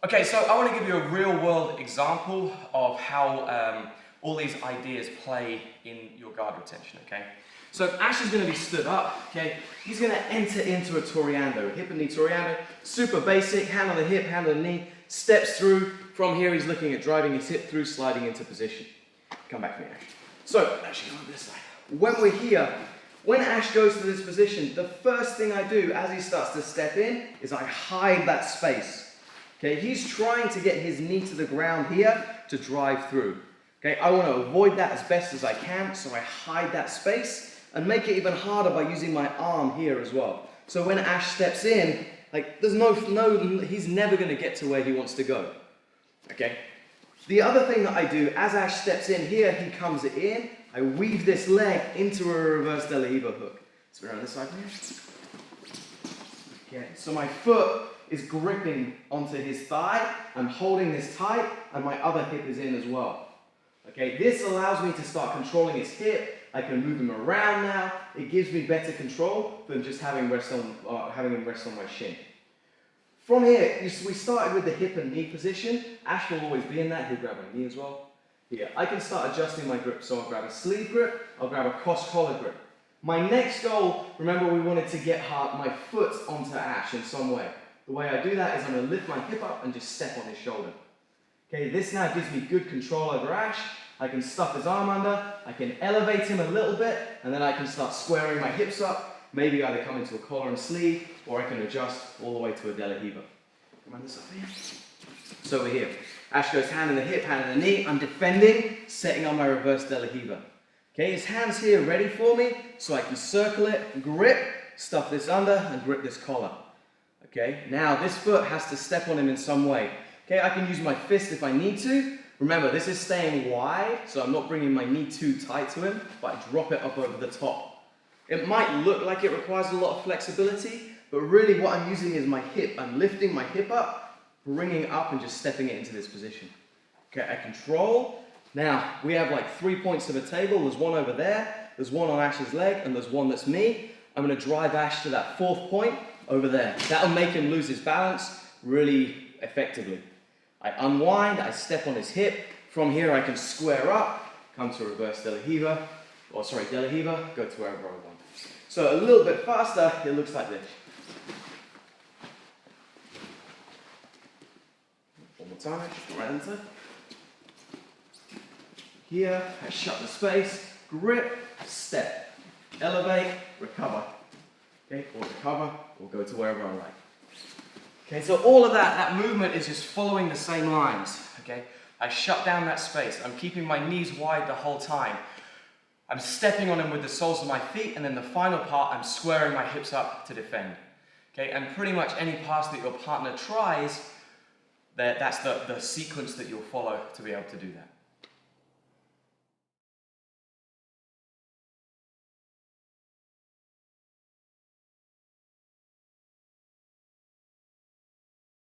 Okay, so I want to give you a real world example of how all these ideas play in your guard retention, okay? So Ash is going to be stood up, okay? He's going to enter into a Toreando, hip and knee Toreando, super basic, hand on the hip, hand on the knee, steps through. From here he's looking at driving his hip through, sliding into position. Come back to me, Ash. So, actually on this side. When we're here, when Ash goes to this position, the first thing I do as he starts to step in is I hide that space. Okay, he's trying to get his knee to the ground here to drive through. Okay, I want to avoid that as best as I can, so I hide that space and make it even harder by using my arm here as well. So when Ash steps in, like there's he's never going to get to where he wants to go. Okay. The other thing that I do as Ash steps in here, he comes in. I weave this leg into a reverse De La Riva hook. So we're on this side here. Okay. So my foot is gripping onto his thigh. I'm holding this tight, and my other hip is in as well. Okay. This allows me to start controlling his hip. I can move him around now. It gives me better control than just having him rest on my shin. From here, we started with the hip and knee position. Ash will always be in that. He'll grab my knee as well. Here, I can start adjusting my grip. So I'll grab a sleeve grip. I'll grab a cross collar grip. My next goal, remember we wanted to get my foot onto Ash in some way. The way I do that is I'm going to lift my hip up and just step on his shoulder. Okay, this now gives me good control over Ash. I can stuff his arm under. I can elevate him a little bit, and then I can start squaring my hips up. Maybe either come into a collar and sleeve, or I can adjust all the way to a De La Riva. Come on this up here. So we're here. Ash goes hand in the hip, hand in the knee. I'm defending, setting on my reverse De La Riva. Okay, his hand's here ready for me, so I can circle it, grip, stuff this under, and grip this collar. Okay, now this foot has to step on him in some way. Okay, I can use my fist if I need to. Remember, this is staying wide, so I'm not bringing my knee too tight to him, but I drop it up over the top. It might look like it requires a lot of flexibility, but really what I'm using is my hip. I'm lifting my hip up, bringing it up and just stepping it into this position. Okay, I control. Now, we have like 3 points of a table. There's one over there, there's one on Ash's leg, and there's one that's me. I'm going to drive Ash to that 4th point over there. That'll make him lose his balance really effectively. I unwind, I step on his hip. From here I can square up, come to reverse De La Riva, De La Riva, go to wherever I want. So a little bit faster, it looks like this. One more time, right into. Here, I shut the space, grip, step, elevate, recover. Okay, or recover, or go to wherever I like. Okay, so all of that movement is just following the same lines. Okay, I shut down that space. I'm keeping my knees wide the whole time. I'm stepping on him with the soles of my feet, and then the final part, I'm squaring my hips up to defend. Okay, and pretty much any pass that your partner tries, that's the sequence that you'll follow to be able to do that.